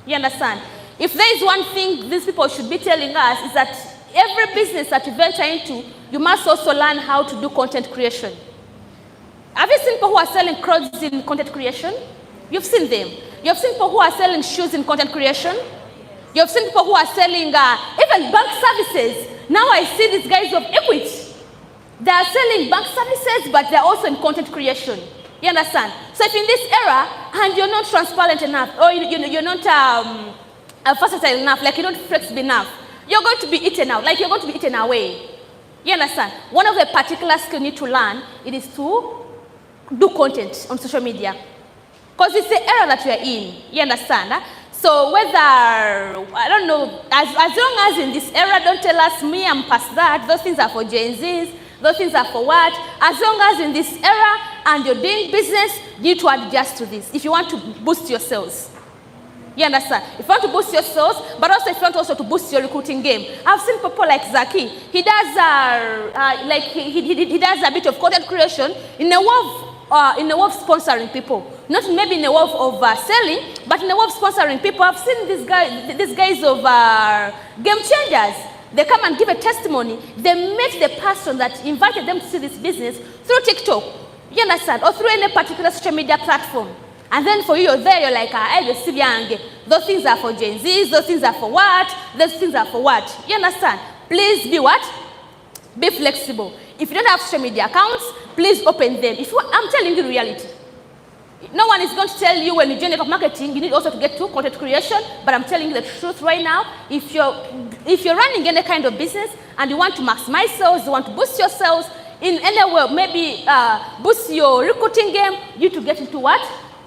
You understand? If there is one thing these people should be telling us, is that every business that you venture into, you must also learn how to do content creation. Have you seen people who are selling clothes in content creation? You've seen them. You've seen people who are selling shoes in content creation. You've seen people who are selling even bank services. Now I see these guys of Equity. They are selling bank services, but they're also in content creation. You understand? So if in this era, and you're not transparent enough, or you're not versatile enough, like you're not flexible enough, you're going to be eaten out, like you're going to be eaten away. You understand? One of the particular skills you need to learn, it is to do content on social media. Because it's the era that we are in. You understand? So whether, I don't know, as long as in this era, don't tell us, me, I'm past that, those things are for Gen Zs, those things are for what? As long as in this era and you're doing business, you need to adjust to this if you want to boost your sales. You understand? If you want to boost your sales, but also if you want also to boost your recruiting game. I've seen people like Zaki. He does he does a bit of content creation in the world of sponsoring people. Not maybe in the world of selling, but in the world of sponsoring people. I've seen these guys of game changers. They come and give a testimony. They met the person that invited them to see this business through TikTok. You understand? Or through any particular social media platform. And then for you, you're there, you're like, those things are for Gen Zs, those things are for what? Those things are for what? You understand? Please be what? Be flexible. If you don't have social media accounts, please open them. I'm telling you the reality. No one is going to tell you when you join network marketing, you need also to get to content creation, but I'm telling you the truth right now. If you're running any kind of business and you want to maximize sales, you want to boost your sales in any way, maybe boost your recruiting game, you need to get into what?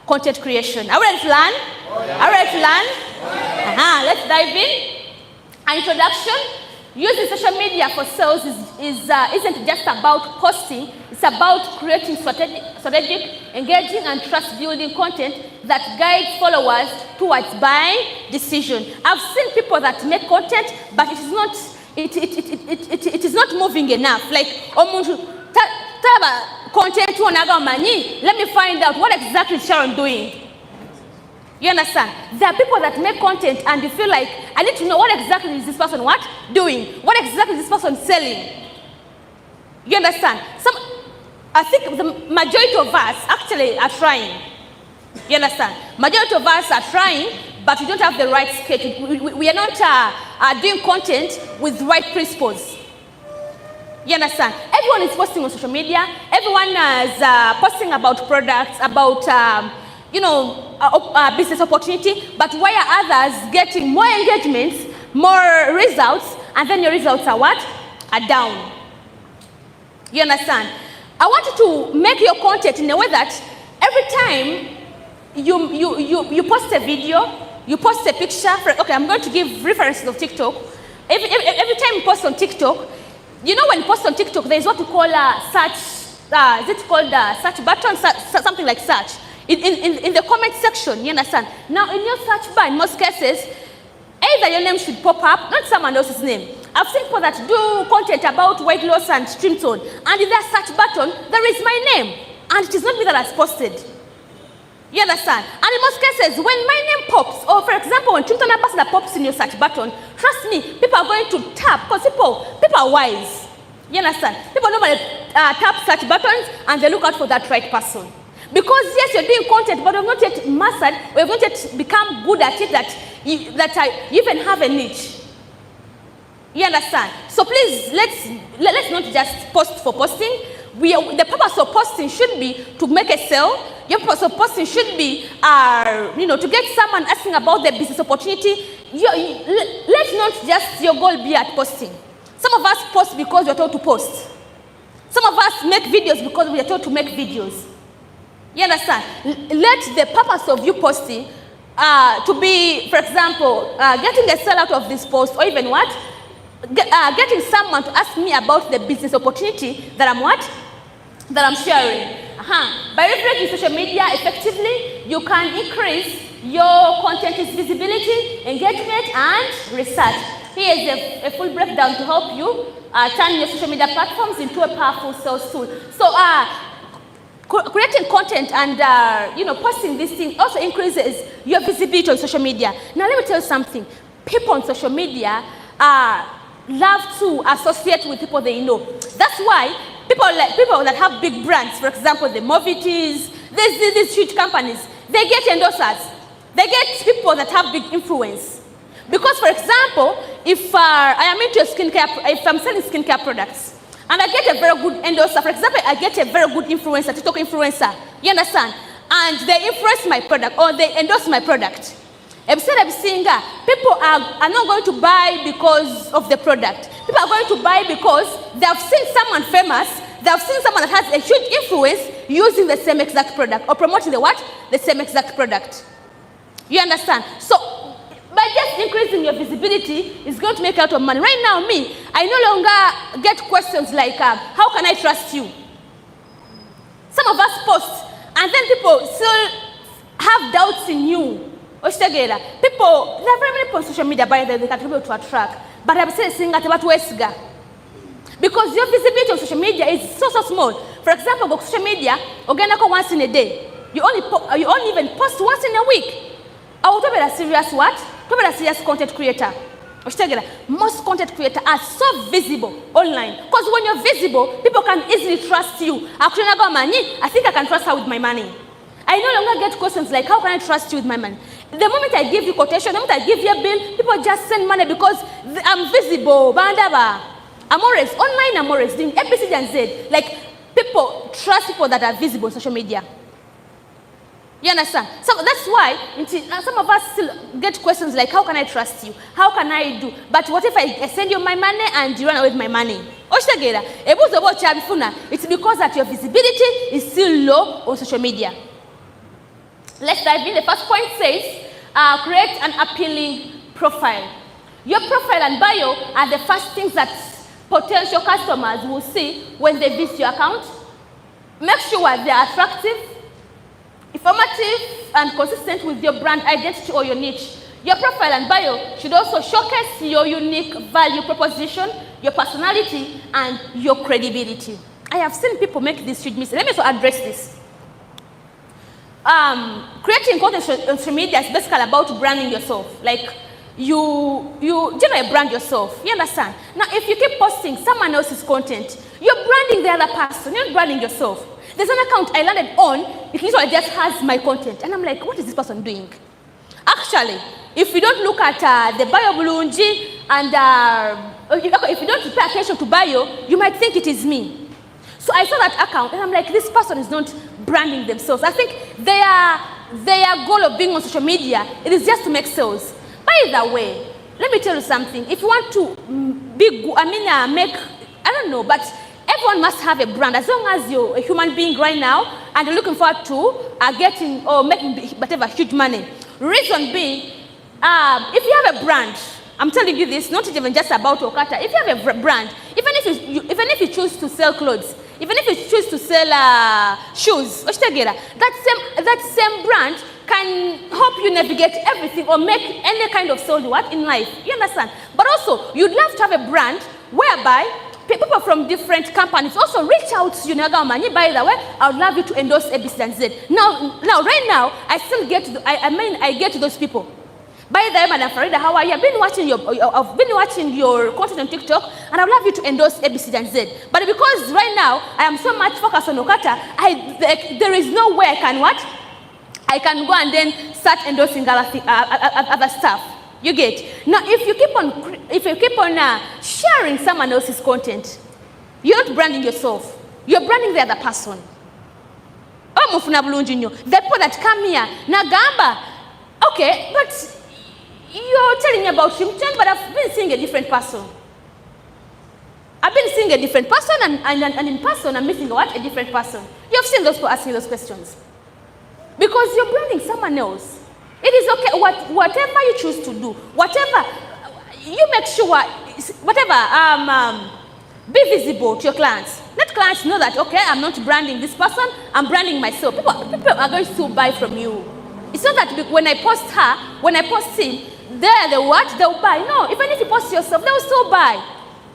Content creation. Are we ready to learn? Oh, yeah. Are we ready to learn? Yeah. Let's dive in. An introduction. Using social media for sales isn't just about posting. It's about creating strategic, engaging, and trust-building content that guides followers towards buying decision. I've seen people that make content, but it is not moving enough. Like, content, let me find out what exactly is Sharon doing. You understand? There are people that make content and you feel like, I need to know what exactly is this person doing? What exactly is this person selling? You understand? I think the majority of us actually are trying. You understand? Majority of us are trying, but we don't have the right schedule. We are not doing content with the right principles. You understand? Everyone is posting on social media. Everyone is posting about products, about business opportunity. But why are others getting more engagements, more results, and then your results are what? Are down. You understand? I want you to make your content in a way that every time you post a video, you post a picture. Okay, I'm going to give references of TikTok. Every time you post on TikTok, you know when you post on TikTok, there is what we call a search. Is it called a search button? Something like search. In the comment section, you understand? Now, in your search bar, in most cases, either your name should pop up, not someone else's name. I've seen people that do content about weight loss and stream tone, and in their search button, there is my name, and it is not me that has posted. You understand? And in most cases, when my name pops, or for example, when Twitter ambassador pops in your search button, trust me, people are going to tap, because people are wise. You understand? People normally tap search buttons, and they look out for that right person. Because yes, you're doing content, but you've not yet mastered, or you've not yet become good at it that you even have a niche. You understand? So please, let's not just post for posting. The purpose of posting should be to make a sale. Your purpose of posting should be, to get someone asking about the business opportunity. Let's not just your goal be at posting. Some of us post because we're told to post. Some of us make videos because we are told to make videos. You understand? Let the purpose of you posting to be, for example, getting a sale out of this post, or even what? Getting someone to ask me about the business opportunity that I'm sharing. By referring to social media effectively, you can increase your content's visibility, engagement, and research. Here is a full breakdown to help you turn your social media platforms into a powerful sales tool. So creating content and posting this thing also increases your visibility on social media. Now let me tell you something. People on social media love to associate with people they know. That's why people that have big brands, for example, the Movities, these huge companies, they get endorsers. They get people that have big influence. Because, for example, if I am into if I'm selling skincare products, and I get a very good endorser, for example, I get a very good influencer, TikTok influencer, you understand? And they influence my product, or they endorse my product. Instead of seeing people are not going to buy because of the product. People are going to buy because they have seen someone famous, they have seen someone that has a huge influence using the same exact product, or promoting the what? The same exact product. You understand? So, by just increasing your visibility, it's going to make a lot of money. Right now, me, I no longer get questions like, how can I trust you? Some of us post, and then people still have doubts in you. People, there are very many people on social media, by the way, they can be able to attract. But I'm saying that about Westga. Because your visibility on social media is so small. For example, go social media, go once in a day. You only even post once in a week. I will talk about a serious what? Talk about a serious content creator. Most content creators are so visible online. Because when you're visible, people can easily trust you. I think I can trust her with my money. I no longer get questions like, how can I trust you with my money? The moment I give you quotation, the moment I give you a bill, people just send money because I'm visible. I'm always online, I'm always doing A, B, C, and Z. Like, people trust people that are visible on social media. You understand? So that's why some of us still get questions like, how can I trust you? How can I do? But what if I send you my money and you run away with my money? It's because that your visibility is still low on social media. Let's dive in. The first point says, create an appealing profile. Your profile and bio are the first things that potential customers will see when they visit your account. Make sure they are attractive, informative, and consistent with your brand identity or your niche. Your profile and bio should also showcase your unique value proposition, your personality, and your credibility. I have seen people make this huge mistake. Let me also address this. Creating content on social media is basically about branding yourself. Like, you generally brand yourself. You understand? Now, if you keep posting someone else's content, you're branding the other person. You're not branding yourself. There's an account I landed on, it literally just has my content. And I'm like, what is this person doing? Actually, if you don't look at the bio bulungi, and if you don't pay attention to bio, you might think it is me. So I saw that account, and I'm like, this person is not branding themselves. I think their goal of being on social media, it is just to make sales. By the way, let me tell you something. If you want to I don't know, but everyone must have a brand. As long as you're a human being right now and you're looking forward to getting or making whatever huge money. Reason being, if you have a brand, I'm telling you this, not even just about OQATA. If you have a brand, even if you choose to sell clothes, even if you choose to sell shoes, that same brand can help you navigate everything or make any kind of sold what in life. You understand? But also, you'd love to have a brand whereby people from different companies also reach out to you. By the way, I would love you to endorse A, B, C, and Z. Now, right now, I still get to, I get to those people. By the way, Madam Farida, how are you? I've been watching your content on TikTok, and I'd love you to endorse A, B, C, and Z. But because right now I am so much focused on OQATA, there is no way I can go and then start endorsing other stuff. You get? Now, if you keep on sharing someone else's content, you're not branding yourself. You're branding the other person. The people that come here, Nagamba, okay, but you're telling me about Shimton, but I've been seeing a different person. I've been seeing a different person, and in person, I'm missing what? A different person. You've seen those people asking those questions. Because you're branding someone else. It is okay, whatever you choose to do, whatever, you make sure, be visible to your clients. Let clients know that, okay, I'm not branding this person, I'm branding myself. People are going to buy from you. It's not that when I post her, when I post him, they'll what? They'll buy. No, even if you post yourself, they will still buy.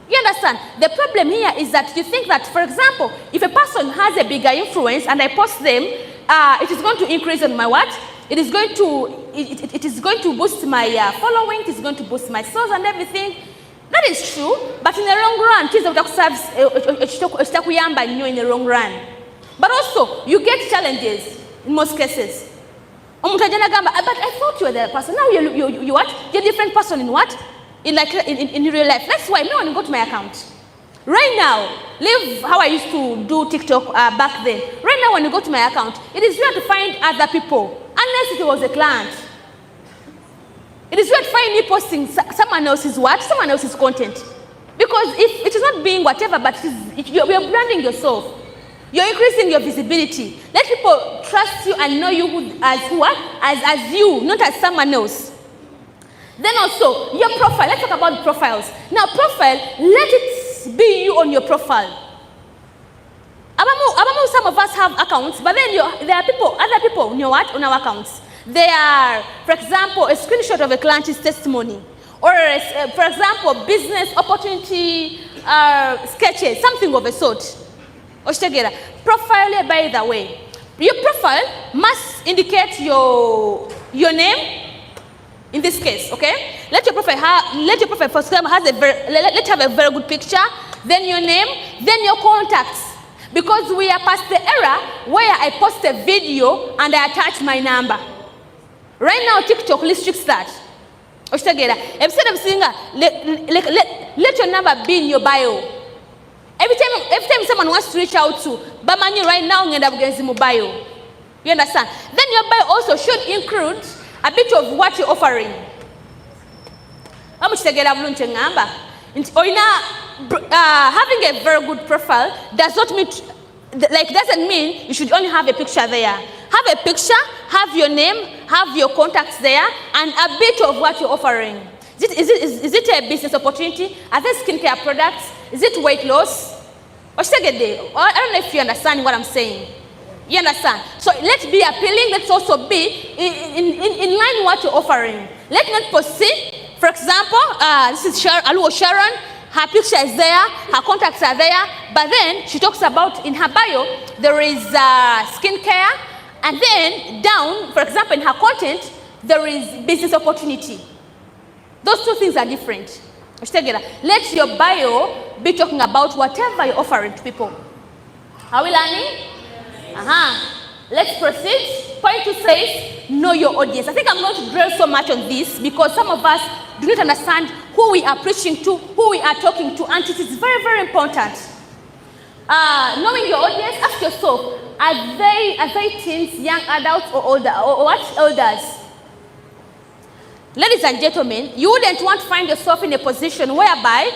You understand? The problem here is that you think that, for example, if a person has a bigger influence and I post them, it is going to increase on my what? It is going to boost my following, it is going to boost my sales and everything. That is true, but in the long run, it in the long run. But also, you get challenges in most cases. But I thought you were the person. Now you what? You're a different person in what? In real life. That's why no one go to my account. Right now, leave how I used to do TikTok back then. Right now, when you go to my account, it is rare to find other people, unless it was a client. It is rare to find me posting someone else's what? Someone else's content. Because if it is not being whatever, but you're branding yourself. You're increasing your visibility. Let people trust you and know you as you, not as someone else. Then also, your profile. Let's talk about profiles. Now, profile, let it be you on your profile. Some of us have accounts, but then there are other people on our accounts. They are, for example, a screenshot of a client's testimony. Or, for example, business opportunity sketches, something of a sort. Profile, by the way. Your profile must indicate your name. In this case, okay? Let your profile first have a very good picture, then your name, then your contacts. Because we are past the era where I post a video and I attach my number. Right now, TikTok restricts that. Instead of saying, let your number be in your bio. Every time someone wants to reach out to, Bamani right now, you end up getting your bio. You understand? Then your bio also should include a bit of what you're offering. Having a very good profile doesn't mean you should only have a picture there. Have a picture, have your name, have your contacts there, and a bit of what you're offering. Is it a business opportunity? Are there skincare products? Is it weight loss? I don't know if you understand what I'm saying. You understand? So let's be appealing. Let's also be in line with what you're offering. Let's not proceed. For example, this is Sharon. Her picture is there. Her contacts are there. But then she talks about in her bio, there is skincare. And then down, for example, in her content, there is business opportunity. Those two things are different. Let your bio be talking about whatever you're offering to people. Are we learning? Let's proceed. Point 2 says, know your audience. I think I'm going to dwell so much on this because some of us do not understand who we are preaching to, who we are talking to, and it is very, very important. Knowing your audience, ask yourself, are they teens, young adults, or older, or what? Elders. Ladies and gentlemen, you wouldn't want to find yourself in a position whereby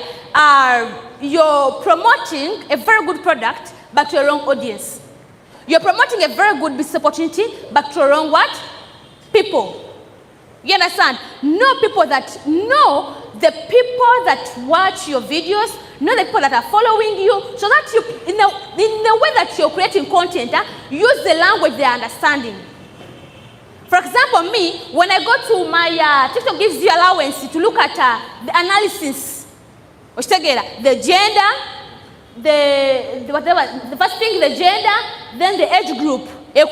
you're promoting a very good product, but to your wrong audience. You're promoting a very good business opportunity, but to wrong what? People. You understand? Know the people that watch your videos, know the people that are following you, so that you, in the way that you're creating content, use the language they are understanding. For example, me, when I go to my, TikTok gives you allowance to look at the analysis. The gender, the first thing, the gender, then the age group. They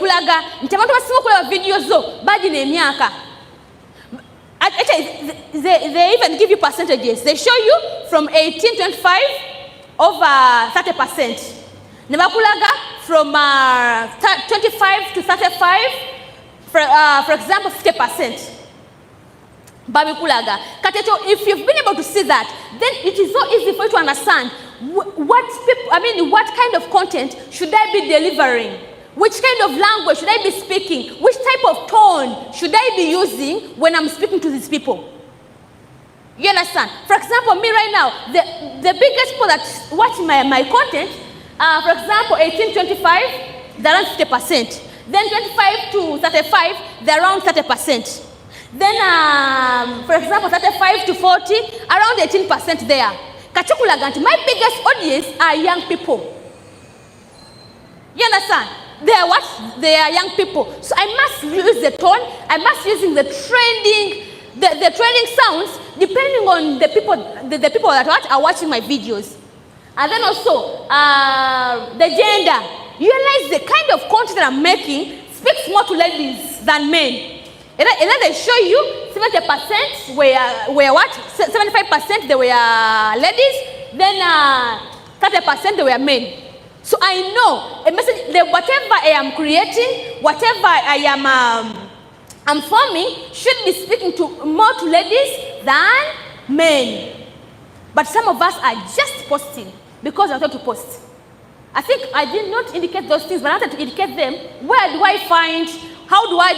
even give you percentages. They show you from 18, 25 over 30%. From 25 to 35, for example, 50%. If you've been able to see that, then it is so easy for you to understand what kind of content should I be delivering? Which kind of language should I be speaking? Which type of tone should I be using when I'm speaking to these people? You understand? For example, me right now, the biggest people that watch my content, for example, 18, 25, they're around 50%. Then 25 to 35, they're around 30%. Then, for example, 35 to 40, around 18% there. My biggest audience are young people. You understand? They are what? They are young people. So I must use the tone. I must using the trending sounds depending on the people, the people that are watching my videos. And then also, the gender. You realize the kind of content that I'm making speaks more to ladies than men. And then they show you 70% were what? 75% they were ladies, then 30% they were men. So I know a message that whatever I am creating, whatever I am I'm forming should be speaking more to ladies than men. But some of us are just posting because I thought to post. I think I did not indicate those things, but I wanted to indicate them. Where do I find? Where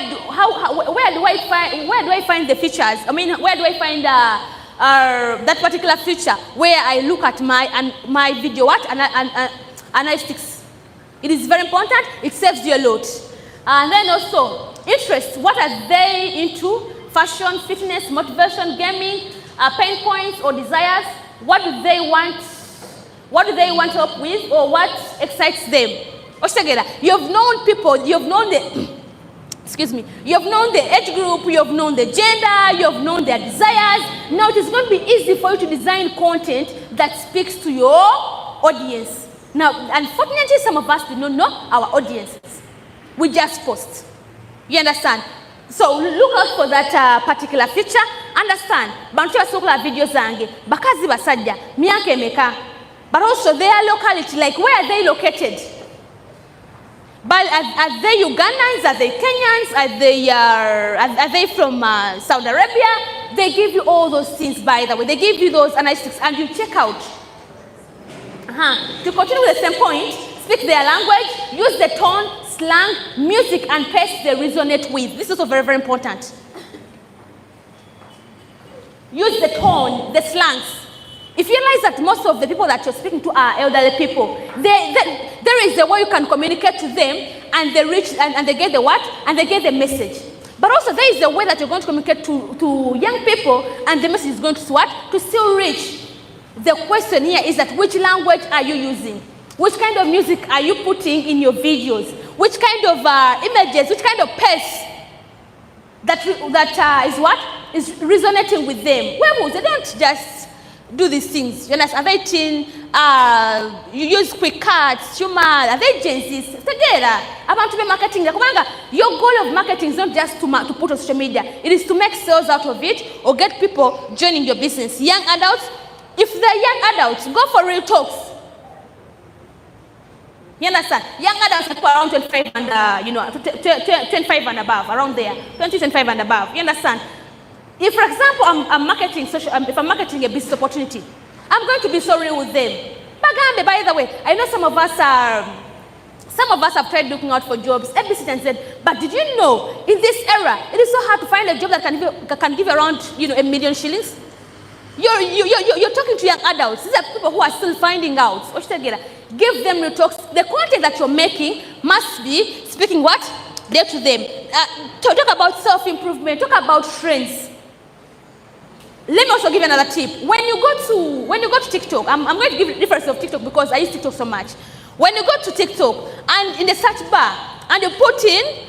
do I find the features? I mean, where do I find that particular feature where I look at my video analytics? It is very important. It saves you a lot. And then also interests. What are they into? Fashion, fitness, motivation, gaming, pain points or desires. What do they want? What do they want help with, or what excites them? You have known people. You have known the excuse me. You have known the age group. You have known the gender. You have known their desires. Now it is going to be easy for you to design content that speaks to your audience. Now, unfortunately, some of us do not know our audiences. We just post. You understand? So look out for that particular feature. Understand? Bantu basokola videos zange. Bakazi basajja. Myaka emeka. But also their locality, like where are they located? But are they Ugandans? Are they Kenyans? Are they from Saudi Arabia? They give you all those things, by the way. They give you those analytics and you check out. To continue with the same point, speak their language, use the tone, slang, music, and pace they resonate with. This is also very, very important. Use the tone, the slangs. If you realize that most of the people that you're speaking to are elderly people, there is a way you can communicate to them and they reach and they get the what? And they get the message. But also there is a way that you're going to communicate to young people and the message is going to what? To still reach. The question here is that which language are you using? Which kind of music are you putting in your videos? Which kind of images, which kind of pace that is what? Is resonating with them. Well, they don't just do these things. You understand? Are they teen? You use quick cuts, humor, are they Gen Zs? Together. About to be marketing. Your goal of marketing is not just to put on social media. It is to make sales out of it or get people joining your business. Young adults, if they're young adults, go for real talks. You understand? Young adults are around 25 and 25 and above, around there, 20, 25 and above. You understand? If, for example, I'm marketing if I'm marketing a business opportunity, I'm going to be so real with them. By the way, I know some of us have tried looking out for jobs, and said, but did you know in this era it is so hard to find a job that can give around $1 million shillings? You're talking to young adults. These are people who are still finding out. Give them real talks. The content that you're making must be speaking what? There to them. Talk about self-improvement. Talk about trends. Let me also give another tip. When you go to TikTok, I'm going to give the difference of TikTok because I use TikTok so much. When you go to TikTok and in the search bar and you put in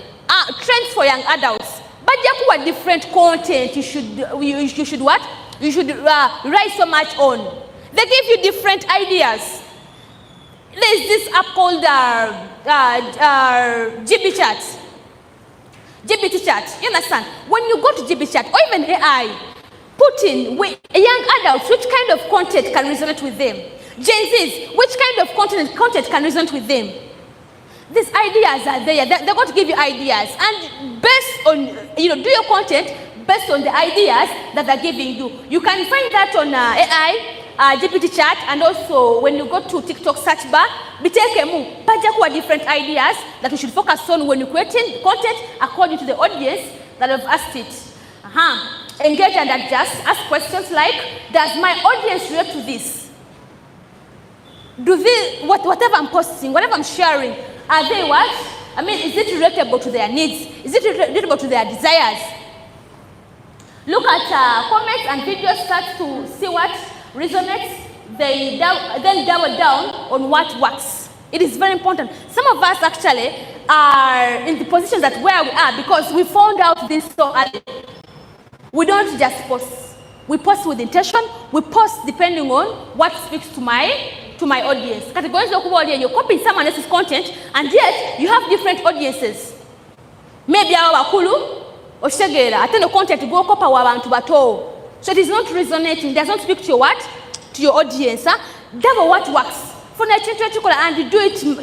trends for young adults, but you have different content you should what? You should write so much on. They give you different ideas. There's this app called GB Chat. GPT Chat. You understand? When you go to GB Chat or even AI, put in young adults, which kind of content can resonate with them? Gen Zs, which kind of content can resonate with them? These ideas are there. They're going to give you ideas. And based on, do your content based on the ideas that they're giving you. You can find that on AI, GPT Chat, and also when you go to TikTok search bar, Bajakuwa different ideas that we should focus on when you're creating content according to the audience that have asked it. Engage and adjust. Ask questions like, does my audience relate to this? Whatever I'm posting, whatever I'm sharing, are they what? I mean, is it relatable to their needs? Is it relatable to their desires? Look at comments and videos, start to see what resonates, then double down on what works. It is very important. Some of us actually are in the positions that where we are because we found out this so early. We don't just post. We post with intention. We post depending on what speaks to my audience. You're copying someone else's content, and yet you have different audiences. Maybe our bakulu or shegera atendo content go copy abantu bato. So it is not resonating. It does not speak to your what? To your audience. Double what works. For and you do it to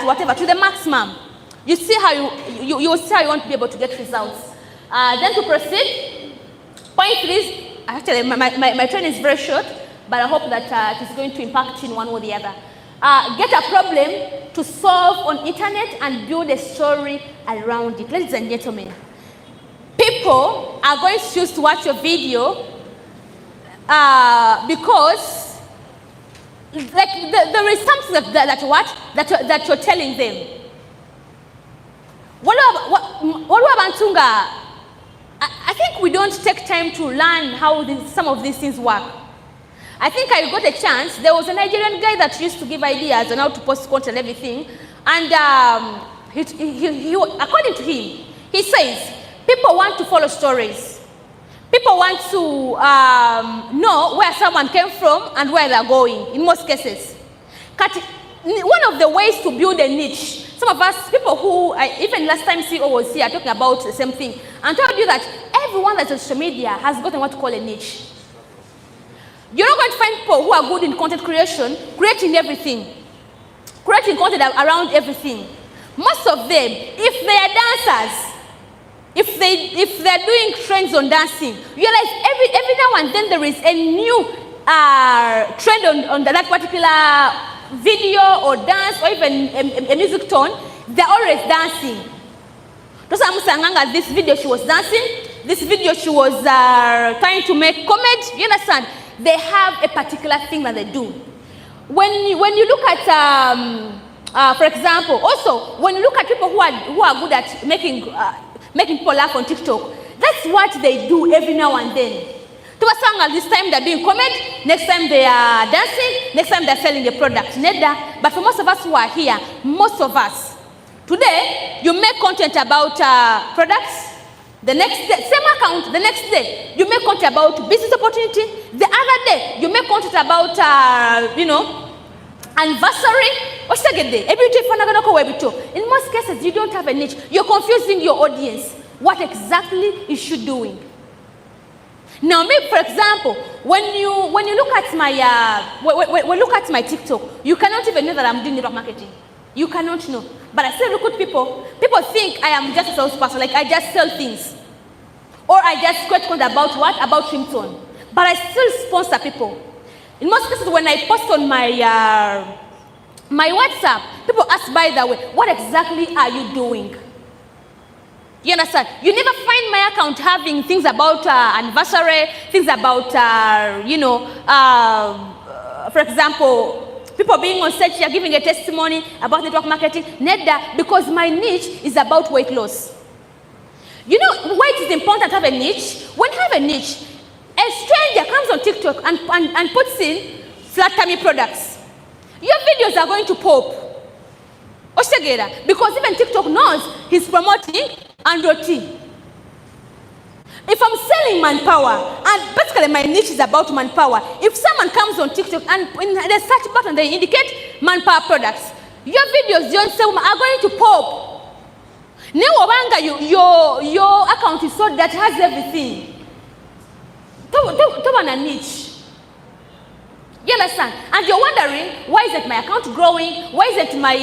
whatever, to the maximum. You see how you see how you want to be able to get results. Then to proceed, point 3, actually my training is very short, but I hope that it is going to impact in one or the other. Get a problem to solve on internet and build a story around it. Ladies and gentlemen, people are going to choose to watch your video because like there is something that you're telling them. I think we don't take time to learn how some of these things work. I think I got a chance. There was a Nigerian guy that used to give ideas on how to post content and everything. And he, according to him, he says, people want to follow stories. People want to know where someone came from and where they're going, in most cases. One of the ways to build a niche, some of us, people who, even last time CEO was here talking about the same thing, and told you that everyone that's on social media has gotten what to call a niche. You're not going to find people who are good in content creation, creating everything, creating content around everything. Most of them, if they are dancers, if they're doing trends on dancing, you realize every now and then there is a new trend on that particular video or dance or even a music tone. They're always dancing. This video she was dancing, this video she was trying to make comment. You understand? They have a particular thing that they do. When you look at, for example, also when you look at people who are good at making people laugh on TikTok, that's what they do every now and then. This time they're doing comment, next time they are dancing, next time they're selling a product. But for most of us who are here, most of us, today you make content about products. The next day, same account, the next day, you make content about business opportunity. The other day, you make content about, anniversary. In most cases, you don't have a niche. You're confusing your audience. What exactly is she doing? Now, maybe, for example, when you look at my TikTok, you cannot even know that I'm doing network marketing. You cannot know. But I still recruit people. People think I am just a salesperson, like I just sell things. Or I just create content about what? About Trimton. But I still sponsor people. In most cases, when I post on my WhatsApp, people ask, by the way, what exactly are you doing? You understand? You never find my account having things about anniversary, things about, for example, people being on stage here giving a testimony about network marketing. Because my niche is about weight loss. You know why it is important to have a niche? When you have a niche, a stranger comes on TikTok and puts in flat tummy products. Your videos are going to pop. Because even TikTok knows he's promoting Android T. If I'm selling manpower, and basically my niche is about manpower, if someone comes on TikTok and in the search button they indicate manpower products, your videos are going to pop. Your account is so that has everything. A niche. You understand? And you're wondering, why isn't my account growing? Why isn't my,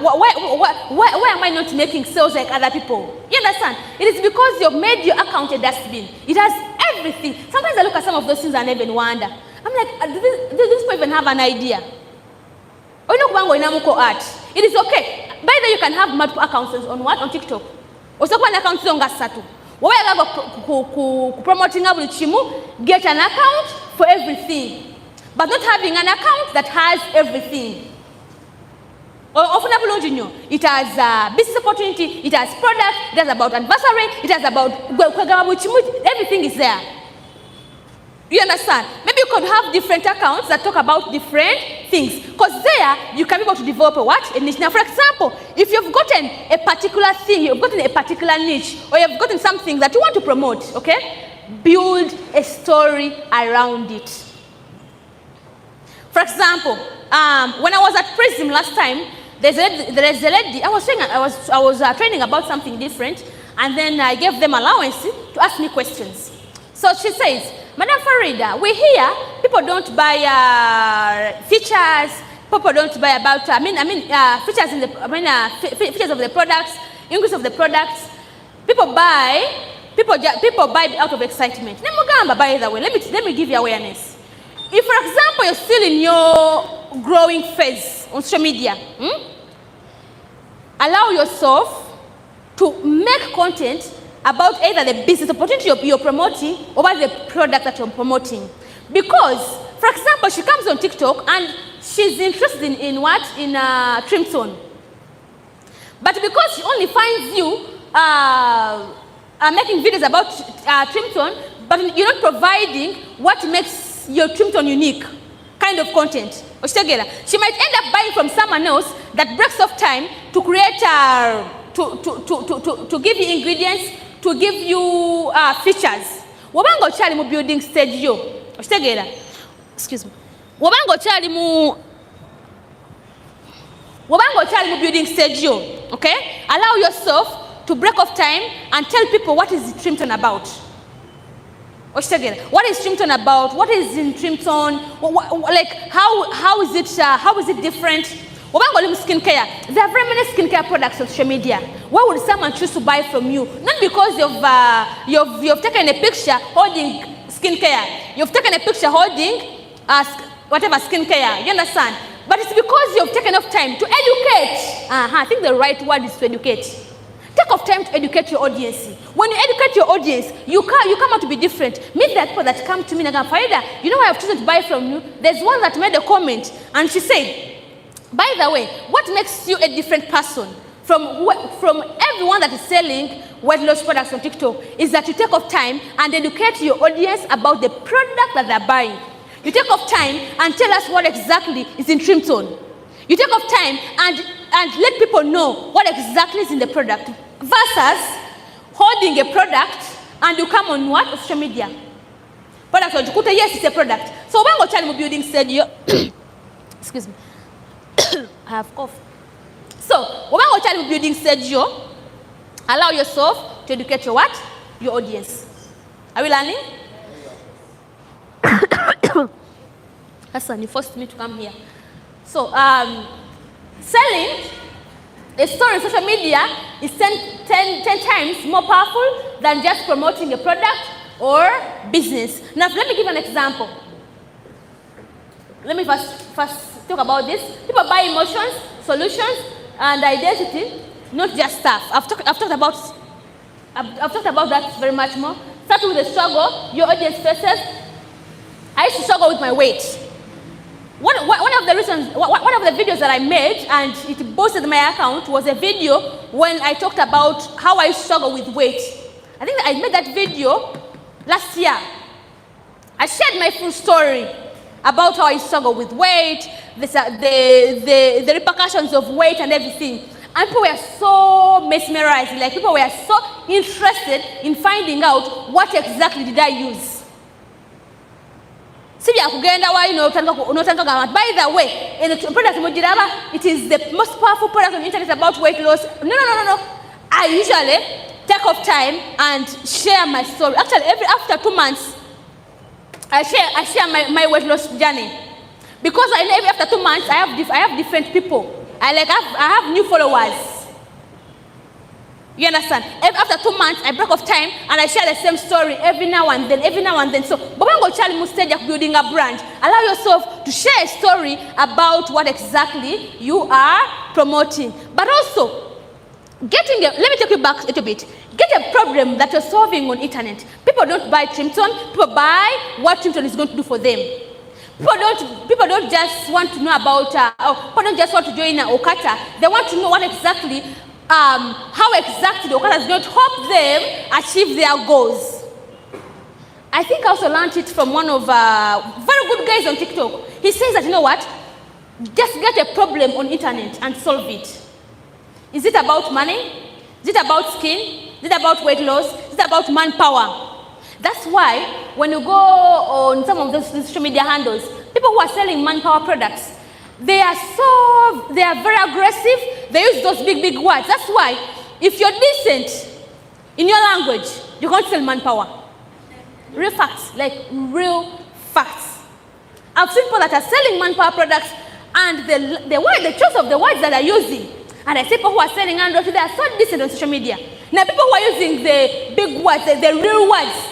why am I not making sales like other people? You understand? It is because you've made your account a dustbin. It has everything. Sometimes I look at some of those things and even wonder. I'm like, do these people even have an idea? It is okay. By the way, you can have multiple accounts on what? On TikTok. Promoting get an account for everything. But not having an account that has everything. It has business opportunity, it has product, it has about anniversary, it has about everything is there. You understand? Maybe you could have different accounts that talk about different things. Because there, you can be able to develop a niche. Now, for example, if you've gotten a particular thing, you've gotten a particular niche, or you've gotten something that you want to promote, okay? build a story around it. For example, when I was at Prism last time, there is a lady. I was training about something different, and then I gave them allowance to ask me questions. So she says, Madam Farida, we hear people don't buy features. People don't buy about features in the features of the products, increase of the products. People buy out of excitement. By the way, let me give you awareness. If, for example, you're still in your growing phase on social media, allow yourself to make content about either the business opportunity you're promoting or about the product that you're promoting. Because, for example, she comes on TikTok and she's interested in what? In trim tone. But because she only finds you making videos about trim tone, but you're not providing what makes your trim tone unique kind of content. She might end up buying from someone else that breaks off time to create, to give you ingredients, to give you features. Wabango chali mu building stage yo. Excuse me. Wabango chali mu building stage yo. Okay? Allow yourself to break off time and tell people what is trim tone about. What is trim tone about? What is in trim tone? Like how is it different? Skincare. There are very many skincare products on social media. Why would someone choose to buy from you? Not because you've taken a picture holding skincare. You've taken a picture holding whatever skincare. You understand? But it's because you've taken enough time to educate. I think the right word is to educate. Take off time to educate your audience. When you educate your audience, you come out to be different. Meet that people that come to me and go, Farida, you know why I've chosen to buy from you? There's one that made a comment and she said, by the way, what makes you a different person from everyone that is selling weight loss products on TikTok is that you take off time and educate your audience about the product that they're buying. You take off time and tell us what exactly is in trim tone. You take off time and let people know what exactly is in the product versus holding a product and you come on what? Social media. Product, yes, it's a product. So when we're building studio, excuse me. I have cough. So, when we're building studio, allow yourself to educate your what? Your audience. Are we learning? Hassan, you forced me to come here. So, selling a story on social media is 10 times more powerful than just promoting a product or business. Now, let me give an example. Let me first talk about this. People buy emotions, solutions, and identity, not just stuff. I've talked about that very much more. Starting with the struggle your audience faces. I used to struggle with my weight. One of the videos that I made and it boosted my account was a video when I talked about how I struggle with weight. I think I made that video last year. I shared my full story about how I struggle with weight, the repercussions of weight and everything. And people were so mesmerized, like people were so interested in finding out what exactly did I use. By the way, it is the most powerful product on the internet about weight loss. No. I usually take off time and share my story. Actually, after 2 months, I share my weight loss journey. Because after 2 months, I have different people. I have new followers. You understand? After 2 months, I break off time and I share the same story every now and then. So, building a brand. Allow yourself to share a story about what exactly you are promoting. But also, let me take you back a little bit. Get a problem that you're solving on internet. People don't buy trim tone. People buy what trim tone is going to do for them. People don't just want to know about, people don't just want to join OQATA. They want to know what exactly, how exactly OQATA is going to help them achieve their goals. I think I also learned it from one of very good guys on TikTok. He says that, you know what? Just get a problem on internet and solve it. Is it about money? Is it about skin? Is it about weight loss? Is it about manpower? That's why when you go on some of those social media handles, people who are selling manpower products, they are very aggressive. They use those big words. That's why if you're decent in your language, you can't sell manpower. Real facts, like real facts. I've seen people that are selling manpower products and the choice of the words that they're using. And I see people who are selling handles, they are so decent on social media. Now people who are using the big words, the real words,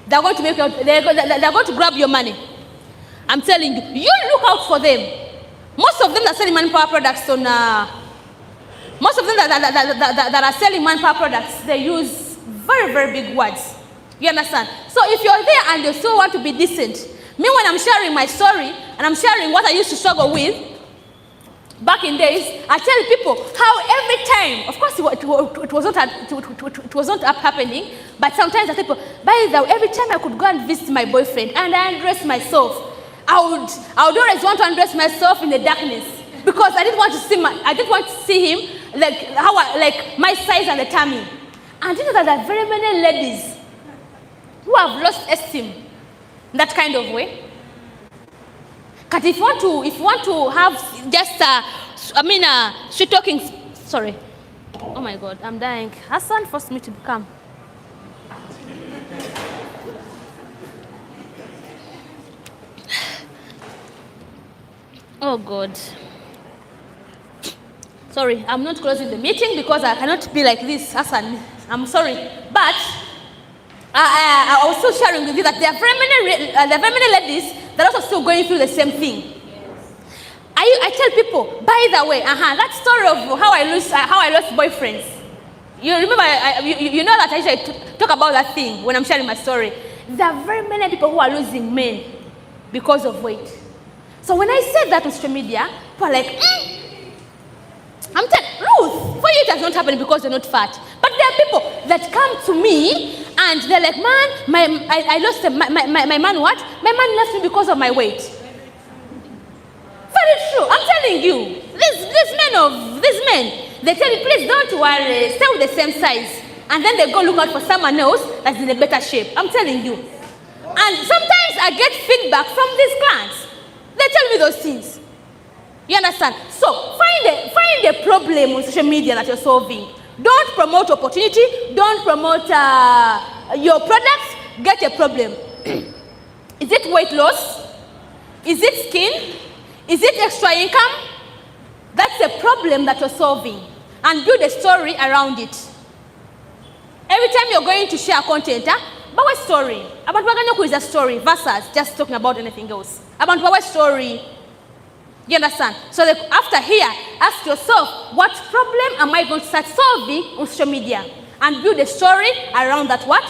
they're going to they're going to grab your money. I'm telling you, you look out for them. Most of them that are selling manpower products on, most of them that are selling manpower products, they use very big words. You understand? So if you're there and you still want to be decent, me when I'm sharing my story and I'm sharing what I used to struggle with back in days, I tell people how every time, of course it was not happening, but sometimes I tell people, by the way, every time I could go and visit my boyfriend and I undress myself, I would always want to undress myself in the darkness because I didn't want to see him like my size and the tummy. And you know that there are very many ladies who have lost esteem in that kind of way. Because if you want to have just sweet talking, sorry. Oh my God, I'm dying. Hassan forced me to come. Oh God. Sorry, I'm not closing the meeting because I cannot be like this, Hassan. I'm sorry. But I was still sharing with you that there are very many ladies that are also still going through the same thing. Yes. I tell people, by the way, that story of how I lost boyfriends. You remember, you know that I usually talk about that thing when I'm sharing my story. There are very many people who are losing men because of weight. So when I said that on social media, people are like, I'm telling Ruth, for you it has not happened because you're not fat. But there are people that come to me and they're like, man, I lost my man what? My man left me because of my weight. Very true. I'm telling you, these men, they tell you, please don't worry, stay with the same size. And then they go look out for someone else that's in a better shape. I'm telling you. And sometimes I get feedback from these clients. They tell me those things. You understand? So find a problem on social media that you're solving. Don't promote opportunity. Don't promote your products. Get a problem. Is it weight loss? Is it skin? Is it extra income? That's a problem that you're solving. And build a story around it. Every time you're going to share content, but what story? About Waganyoku is a story versus just talking about anything else. About what story? You understand? So after here, ask yourself, what problem am I going to start solving on social media? And build a story around that what?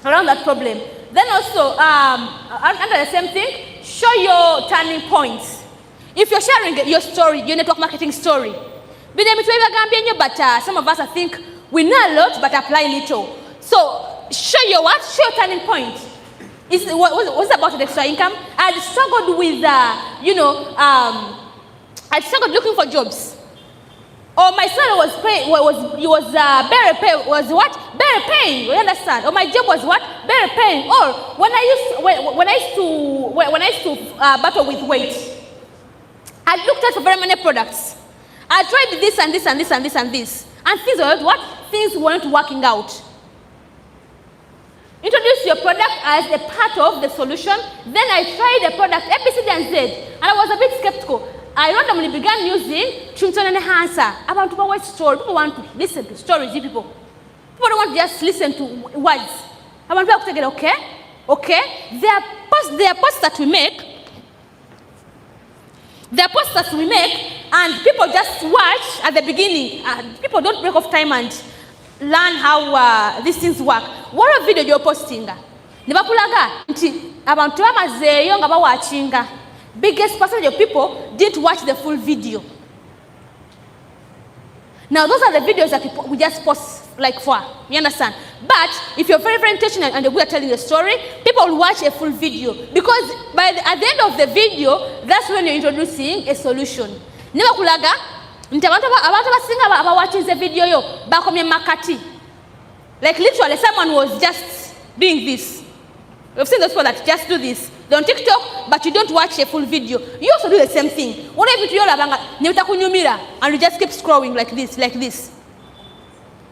Around that problem. Then also, under the same thing, show your turning points. If you're sharing your story, your network marketing story, but some of us I think we know a lot but apply little. So show your what? Show your turning point. What's about the extra income? I struggled with, I struggled looking for jobs. Or my salary was better paying. You understand? Or my job was what? Better paying. Or when I used to battle with weight, I looked at very many products. I tried this and this and this and this and this, and things were not what? Things weren't working out. Introduce your product as a part of the solution. Then I tried the product A, B, C, D, and Z, and I was a bit skeptical. I randomly began using Trinton and Hansa about what story. People want to listen to stories. People don't want to just listen to words. I want people to get okay. There are posts that we make. There are posts that we make, and people just watch at the beginning. People don't break off time and learn how these things work. What a video you're posting. Nibakulaga nti abantu bamazeeyo nga bawatchinga. Biggest percentage of people didn't watch the full video. Now those are the videos that we just post like for. You understand? But if you're very, very intentional and you're good at telling the story, people will watch a full video. Because at the end of the video, that's when you're introducing a solution. Nibakulaga nti abantu abasinga watching the video yo bakomye makati. Like literally someone was just doing this. We've seen those people that just do this. They're on TikTok, but you don't watch a full video. You also do the same thing. What if you're and you just keep scrolling like this, like this?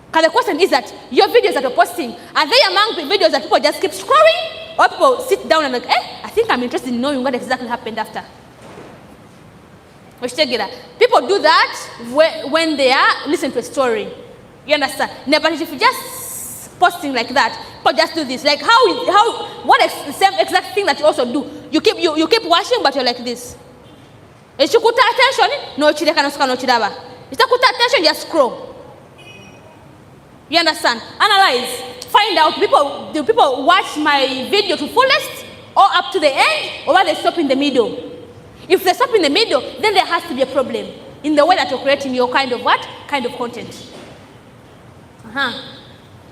Because the question is that your videos that you're posting, are they among the videos that people just keep scrolling? Or people sit down and like, I think I'm interested in knowing what exactly happened after. People do that when they are listening to a story. You understand? But if you just posting like that, people just do this. Like what is the same exact thing that you also do? You keep watching, but you're like this. If you put attention, no chideka no chidaba. If you put attention, just scroll. You understand? Analyze. Find out, do people watch my video to fullest or up to the end, or they stop in the middle? If they stop in the middle, then there has to be a problem in the way that you're creating your kind of content.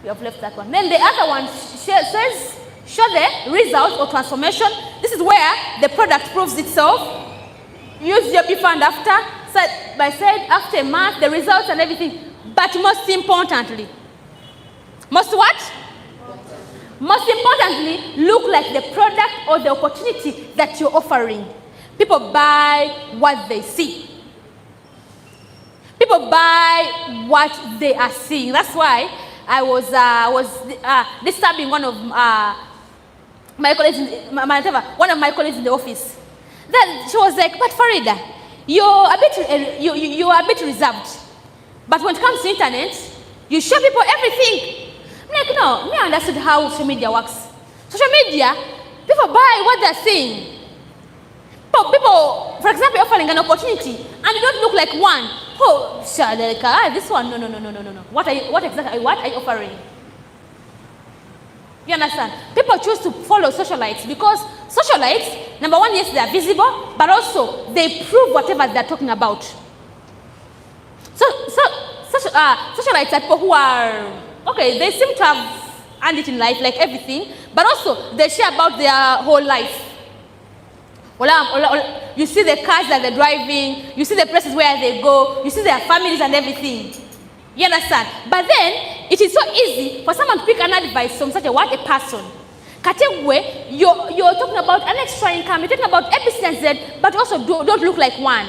We have left that one. Then the other one says, show the result or transformation. This is where the product proves itself. Use your before and after. After a month, the results and everything. But most importantly, most importantly, look like the product or the opportunity that you're offering. People buy what they see. People buy what they are seeing. That's why I was disturbing one of my colleagues, one of my colleagues in the office. Then she was like, "But Farida, you're a bit reserved. But when it comes to internet, you show people everything." I'm like, no, I understood how social media works. Social media, people buy what they're seeing. People, for example, offering an opportunity, and you don't look like one. Oh, this one, no. What exactly are you offering? You understand? People choose to follow socialites because socialites, number one, yes, they are visible, but also they prove whatever they're talking about. Socialites are people who are, okay, they seem to have earned it in life, like everything, but also they share about their whole life. You see the cars that they're driving, you see the places where they go, you see their families and everything. You understand? But then, it is so easy for someone to pick an advice from such a person. Kategwe, you're talking about an extra income, you're talking about A, B, C, and Z, but also don't look like one.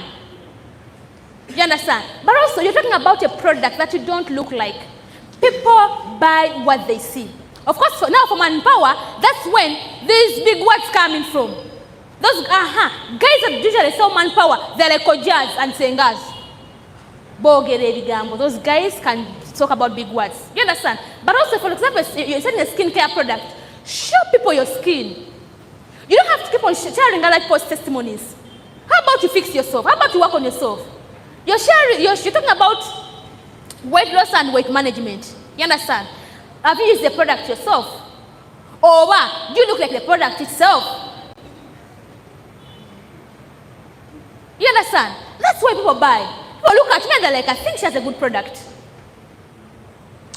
You understand? But also, you're talking about a product that you don't look like. People buy what they see. Of course, now for manpower, that's when these big words coming from. Those guys that usually sell manpower, they're like Kojas and Sengaz. Those guys can talk about big words. You understand? But also, for example, you're selling a skincare product, show people your skin. You don't have to keep on sharing other people's testimonies. How about you fix yourself? How about you work on yourself? You're talking about weight loss and weight management. You understand? Have you used the product yourself? Or do you look like the product itself? You understand? That's why people buy. People look at me and they're like, I think she has a good product.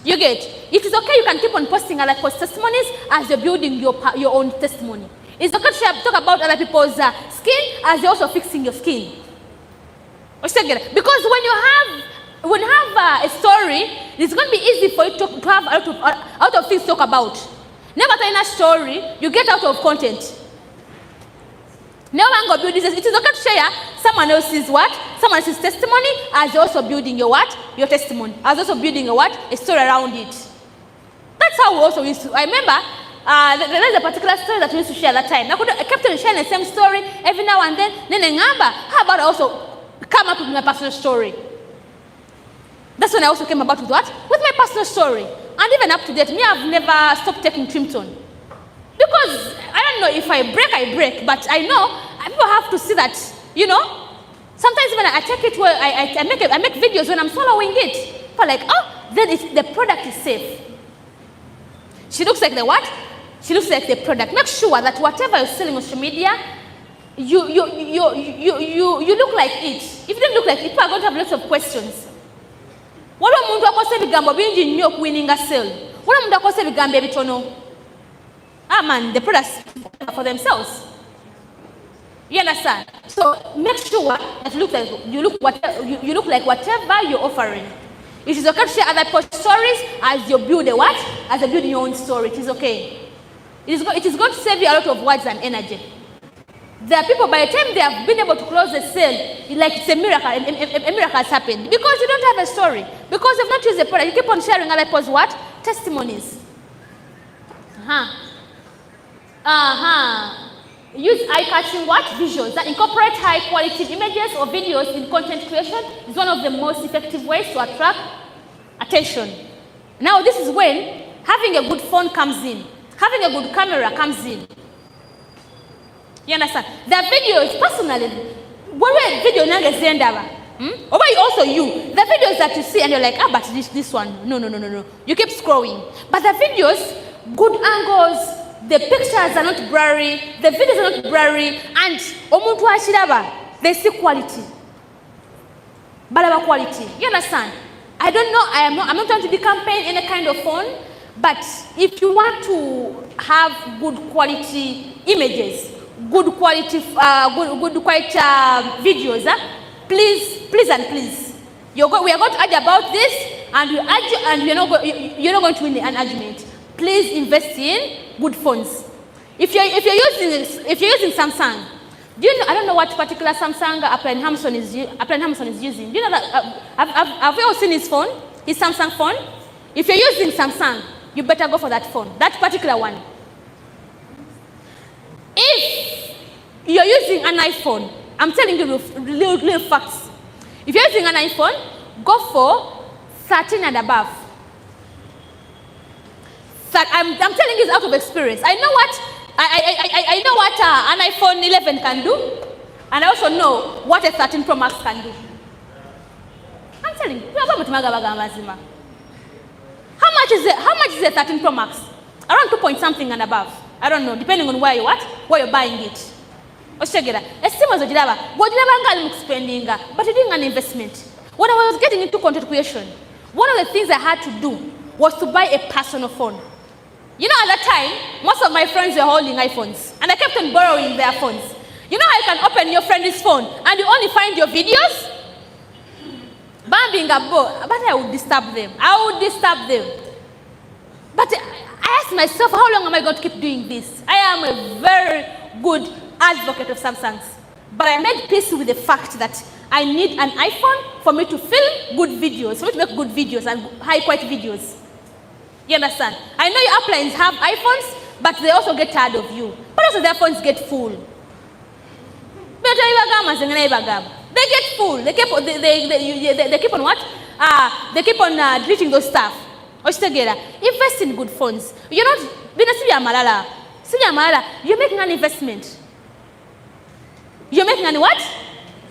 You get? It is okay, you can keep on posting other people's testimonies as you're building your own testimony. It's okay to talk about other people's skin as you're also fixing your skin. Because when you have a story, it's going to be easy for you to have out of things to talk about. Never tell a story, you get out of content. No one go build this. It is okay to share someone else's someone else's testimony as you're also building your your testimony. As also building a story around it. That's how we also used to. I remember there's a particular story that we used to share at that time. I kept on sharing the same story every now and then. How about I also come up with my personal story? That's when I also came about with With my personal story. And even up to date, I've never stopped taking Trimton. Because I don't know, if I break, but I know people have to see that, Sometimes when I take it where I make videos when I'm following it. People are like, then the product is safe. She looks like the what? She looks like the product. Make sure that whatever you're selling on social media, you look like it. If you don't look like it, people are going to have lots of questions. What umuntu akose bigambo bingi nnyo okuwininga sale? What umuntu akose bigambo ebitono? The products for themselves. You understand? So make sure that you look like whatever you're offering. It is okay to share other people's stories as you build a what? As you build your own story. It is okay. It is going to save you a lot of words and energy. There are people, by the time they have been able to close the sale, like it's a miracle, a miracle has happened. Because you don't have a story. Because you've not used the product. You keep on sharing other people's what? Testimonies. Use eye-catching what? Visuals that incorporate high-quality images or videos in content creation is one of the most effective ways to attract attention. Now, this is when having a good phone comes in. Having a good camera comes in. You understand? There are videos, personally, when video or also you, the videos that you see and you're like, but this one, no. You keep scrolling. But the videos, good angles, the pictures are not blurry, the videos are not blurry, and they see quality. Balaba quality. You understand? I don't know, I'm not trying to be campaign any kind of phone, but if you want to have good quality images, good quality videos, please. We are going to argue about this, and you're not going to win an argument. Please invest in good phones. If you're using Samsung, do you know? I don't know what particular Samsung Apple Hamson is using. Do you know that? Have you all seen his phone? His Samsung phone. If you're using Samsung, you better go for that phone, that particular one. If you're using an iPhone, I'm telling you little facts. If you're using an iPhone, go for 13 and above. I'm telling you this out of experience. I know what an iPhone 11 can do, and I also know what a 13 Pro Max can do. I'm telling you. How much is a 13 Pro Max? Around 2 point something and above. I don't know, depending on where you're buying it. But you're doing an investment. When I was getting into content creation, one of the things I had to do was to buy a personal phone. You know, at that time, most of my friends were holding iPhones, and I kept on borrowing their phones. You know how you can open your friend's phone and you only find your videos? But I would disturb them. But I asked myself, how long am I going to keep doing this? I am a very good advocate of Samsungs. But I made peace with the fact that I need an iPhone for me to film good videos, for me to make good videos and high-quality videos. You understand? I know your uplines have iPhones, but they also get tired of you. But also their phones get full. They get full. They keep on what? They keep on deleting those stuff. Invest in good phones. You're not you're making an investment. You're making an what?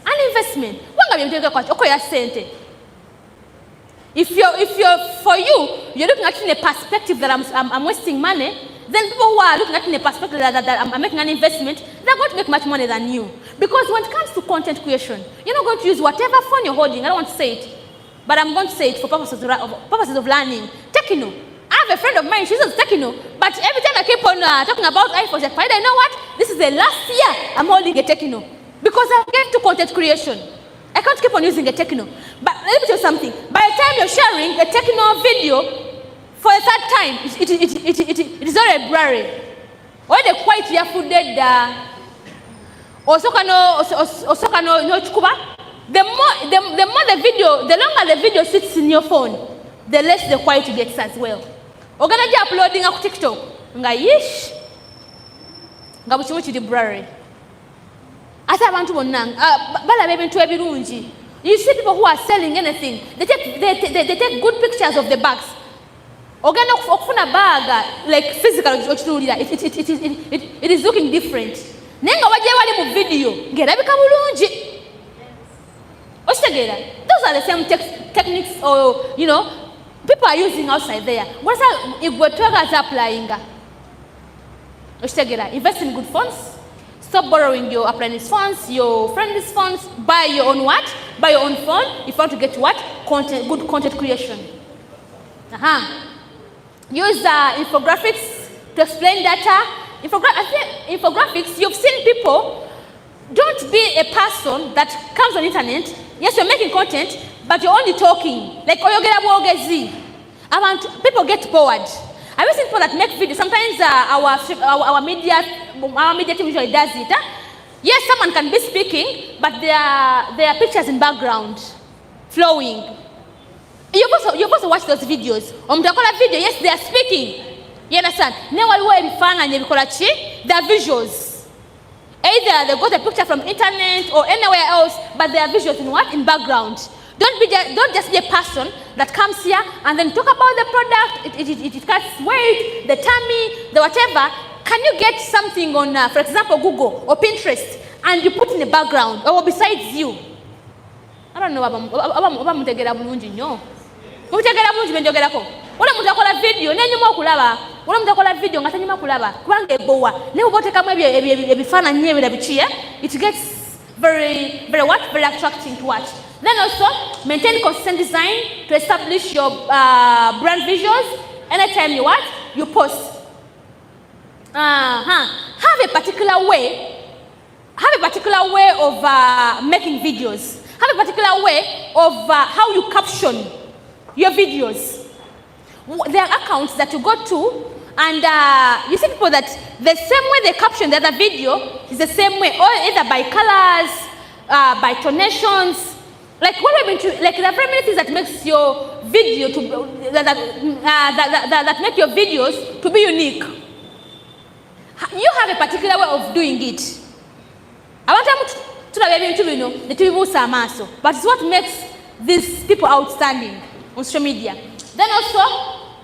An investment. If you're looking at it in a perspective that I'm wasting money, then people who are looking at it in a perspective that I'm making an investment, they're going to make much money than you. Because when it comes to content creation, you're not going to use whatever phone you're holding. I don't want to say it, but I'm going to say it for purposes of learning. Techno. I have a friend of mine, she uses Techno, but every time I keep on talking about iPhones, I find, I know what? This is the last year I'm holding a Techno. Because I get to content creation. I can't keep on using a Techno. But let me tell you something. By the time you're sharing a Techno video, for a third time, it is already blurry. Or the quite footed the more the video, the longer the video sits in your phone, the less the quality gets as well. Ogana uploading a TikTok. Nga yish. Nga buchimuchi di blurry. Asa abantu bonna bala bebintu ebirungi. You see people who are selling anything. They take good pictures of the bags. Ogana okufuna bag like physical it is looking different. Nenga waje wali mu video ngerabika bulungi. Those are the same techniques, or people are using outside there. What's that? If we're applying, invest in good phones. Stop borrowing your apprentice phones, your friend's phones. Buy your own what? Buy your own phone if you want to get what? Good content creation. Use infographics to explain data. Infographics. You've seen people. Don't be a person that comes on the internet. Yes, you're making content, but you're only talking. Like oyogera bwogezi. People get bored. Have you seen people that make videos? Sometimes our media team usually does it. Yes, someone can be speaking, but there are pictures in background flowing. You're supposed to watch those videos. Video, yes, they are speaking. You understand? They are visuals. Either they got a picture from internet or anywhere else, but they are visuals in what? In background. Don't just be a person that comes here and then talk about the product, it cuts weight, the tummy, the whatever. Can you get something on, for example, Google or Pinterest, and you put in the background or besides you? I don't know. Wala mutakola video nenyuma okulaba wala mutakola video nga tanyuma kulaba kubanga ebowa ne obote kamwe ebifana nyewe bichiye, it gets very attracting to watch. Then also maintain consistent design to establish your brand visuals anytime you post. Have a particular way of making videos. Have a particular way of how you caption your videos. There are accounts that you go to, and you see people that the same way they caption the other video is the same way, or either by colors, by tonations. Like what we've been to, like there are very many things that makes your video that make your videos to be unique. You have a particular way of doing it. I want to know the TV, but it's what makes these people outstanding on social media. Then also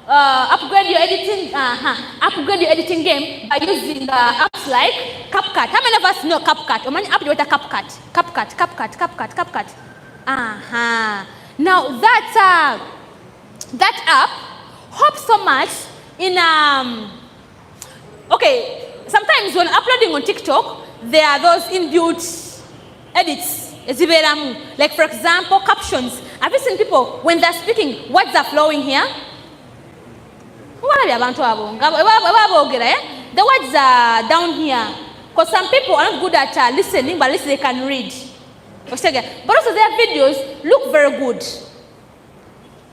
upgrade your editing game by using apps like CapCut. How many of us know CapCut? How many apps do you CapCut? CapCut. Now that app helps so much in okay, sometimes when uploading on TikTok, there are those inbuilt edits. Like for example, captions. Have you seen people when they're speaking, words are flowing here? The words are down here. Because some people are not good at listening, but at least they can read. But also their videos look very good.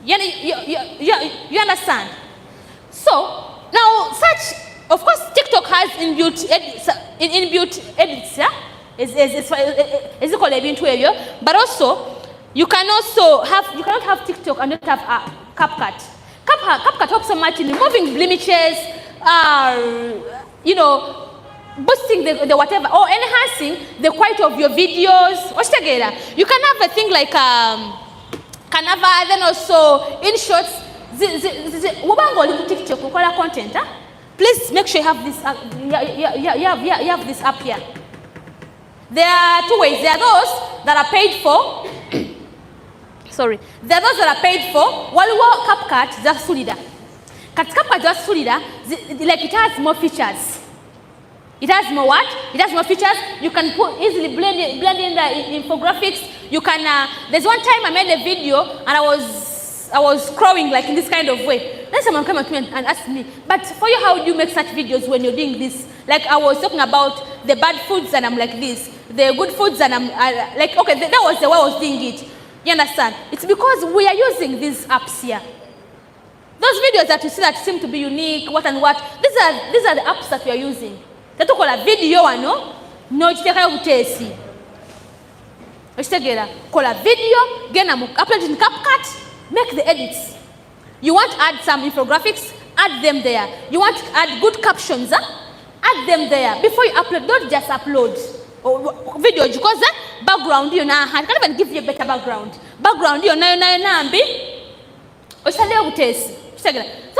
You understand? So now of course TikTok has inbuilt edits, yeah? Is it called a but also you cannot have TikTok and not have CapCut. CapCut helps so much in removing blemishes, boosting the whatever, or enhancing the quality of your videos. You can have a thing like Canva, then also in shorts. TikTok content. Please make sure you have this. You have this up here. There are two ways. There are those that are paid for. Sorry. There are those that are paid for. Waliwo CapCut just sulida. CapCut just sulida. Like it has more features. It has more what? It has more features. You can easily blend in the infographics. You can. There's one time I made a video and I was scrolling like in this kind of way. Then someone came up to me and asked me, but for you, how do you make such videos when you're doing this? Like I was talking about the bad foods and I'm like this. The good foods and I'm like, okay, that was the way I was doing it. You understand? It's because we are using these apps here. Those videos that you see that seem to be unique, what and what, these are the apps that we are using. That call a video, no, it's take a test. Call a video, get upload in CapCut, make the edits. You want to add some infographics, add them there. You want to add good captions, add them there. Before you upload, don't just upload video because background you na I can't even give you a better background. Background you na ambi. Osale utesi. So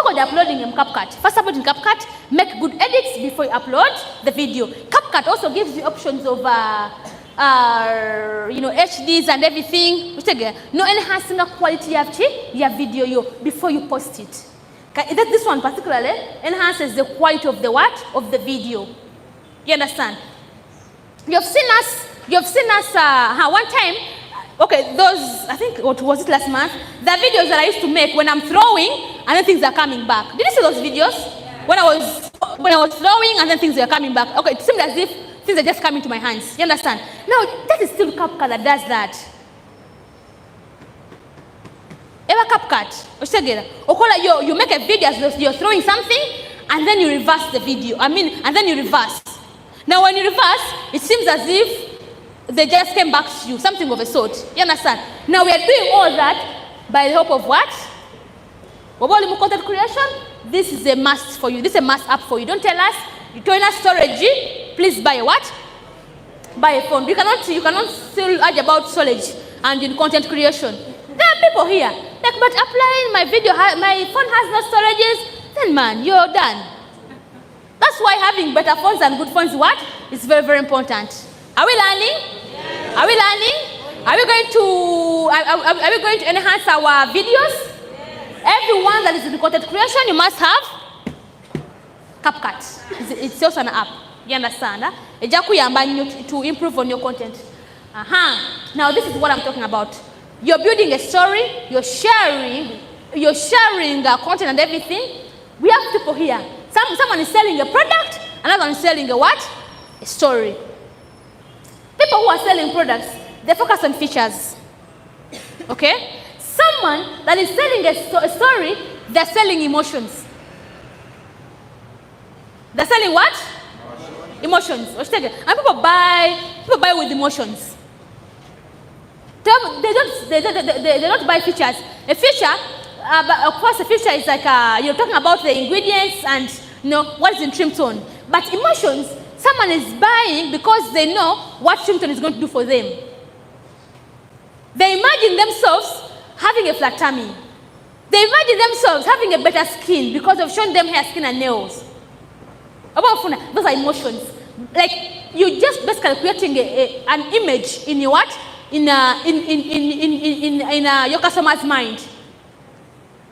when you're uploading in CapCut, first upload in CapCut, make good edits before you upload the video. CapCut also gives you options of HDs and everything. No enhancing the quality of your video before you post it. This one particularly enhances the quality of the what? Of the video. You understand? You've seen us one time. Okay, those, I think, what was it last month? The videos that I used to make when I'm throwing and then things are coming back. Did you see those videos? Yeah. When I was throwing and then things were coming back. Okay, it seemed as if things are just coming to my hands. You understand? Now, that is still CapCut that does that. Ever CapCut. You make a video as you're throwing something, and then you reverse the video. And then you reverse. Now when you reverse, it seems as if they just came back to you, something of a sort. You understand? Now we are doing all that by the help of what? Content creation. This is a must for you. This is a must app for you. Don't tell us. You join us storage. Please buy a what? Buy a phone. You cannot still argue about storage and in content creation. There are people here. Like, but applying my video, my phone has no storages. Then man, you're done. That's why having better phones and good phones, what? Is very, very important. Are we learning? Yes. Are we learning? Yes. Are we going to enhance our videos? Everyone that is in content creation, you must have CapCut. It's also an app. You understand? To improve on your content. Now this is what I'm talking about. You're building a story. You're sharing content and everything. We have people here. Someone is selling a product. Another one is selling a what? A story. People who are selling products, they focus on features. Okay? Someone that is selling a story, they're selling emotions. They're selling what? Emotions. And people buy with emotions. They don't buy features. A feature, of course, a feature is like you're talking about the ingredients and what is in trim tone. But emotions, someone is buying because they know what trim tone is going to do for them. They imagine themselves having a flat tummy. They imagine themselves having a better skin because of showing them hair, skin, and nails. Those are emotions. Like you just basically creating an image in your what? In your customer's mind.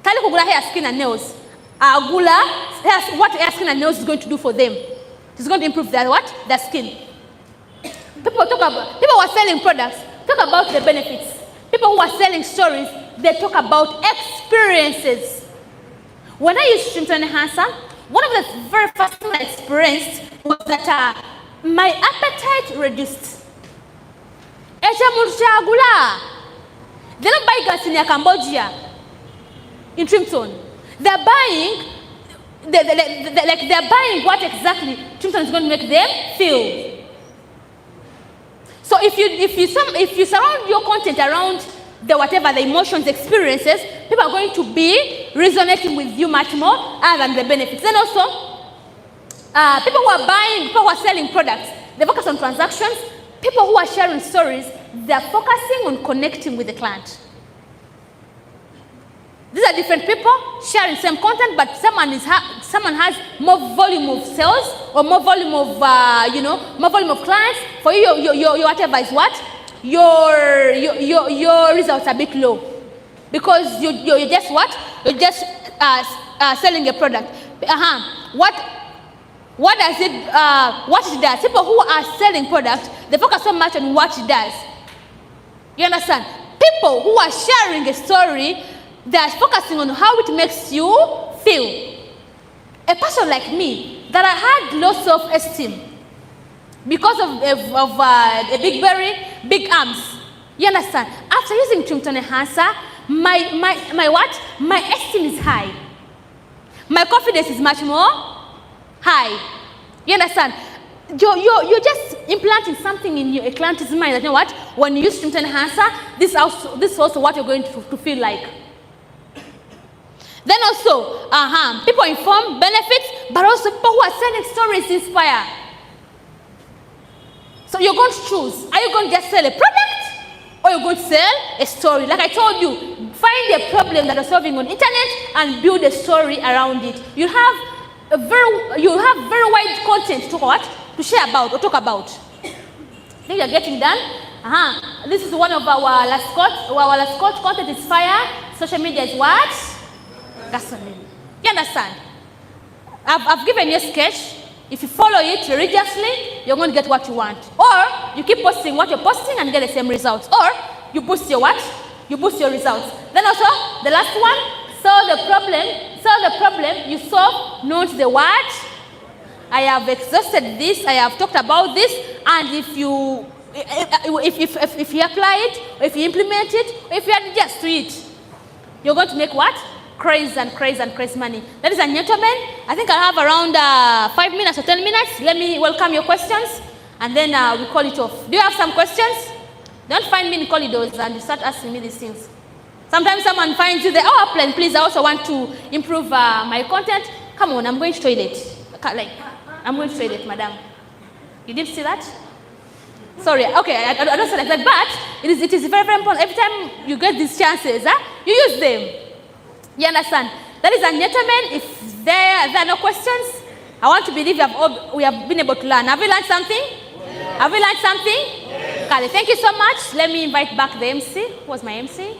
Tell you hair, skin, and nails. What hair, skin, and nails is going to do for them. It's going to improve their what? Their skin. People who are selling products talk about the benefits. People who are selling stories, they talk about experiences. When I used Trim to Enhancer, one of the very first things I experienced was that my appetite reduced. They're not buying gas in Cambodia, in Trimton. They're buying, they're buying what exactly Trimton is going to make them feel. So if you surround your content around the emotions, experiences, people are going to be resonating with you much more other than the benefits. Then also, people who are selling products, they focus on transactions. People who are sharing stories, they're focusing on connecting with the client. These are different people sharing same content, but someone has more volume of sales or more volume of more volume of clients. For you, your whatever is what? Your results are a bit low because you're just what? You're just selling a product. What does it? What it does? People who are selling products, they focus so much on what it does. You understand? People who are sharing a story, they are focusing on how it makes you feel. A person like me, that I had low self-esteem because of a big belly, big arms. You understand? After using Trim to Enhancer, my what? My esteem is high. My confidence is much more high. You understand? You're just implanting something in your client's mind that, you know what? When you use Trim to Enhancer, this is also what you're going to feel like. Then also, people inform benefits, but also people who are selling stories inspire. So you're going to choose. Are you going to just sell a product or you're going to sell a story? Like I told you, find a problem that you're solving on internet and build a story around it. You have very wide content to share about or talk about. I think you're getting done. This is one of our last quotes. Our last quote, content is fire. Social media is what? Gasoline. You understand? I've given you a sketch. If you follow it religiously, you're going to get what you want. Or you keep posting what you're posting and get the same results. Or you boost your what? You boost your results. Then also, the last one, solve the problem you solve, not the what? I have exhausted this, I have talked about this, and if you apply it, or if you implement it, or if you adjust to it, you're going to make what? Crazy and crazy and crazy money. Ladies and gentlemen, I think I have around 5 minutes or 10 minutes. Let me welcome your questions, and then we call it off. Do you have some questions? Don't find me in corridors and you start asking me these things. Sometimes someone finds you there, oh, Upland, please, I also want to improve my content. Come on, I'm going to toilet. I'm going to toilet, madam. You didn't see that? Sorry, okay, I don't say like that, but it is very, very important. Every time you get these chances, you use them. You understand? Ladies and gentlemen, if there are no questions, I want to believe we have been able to learn. Have you learned something? Yeah. Have you learned something? Yeah. Kale, thank you so much. Let me invite back the MC. Who was my MC?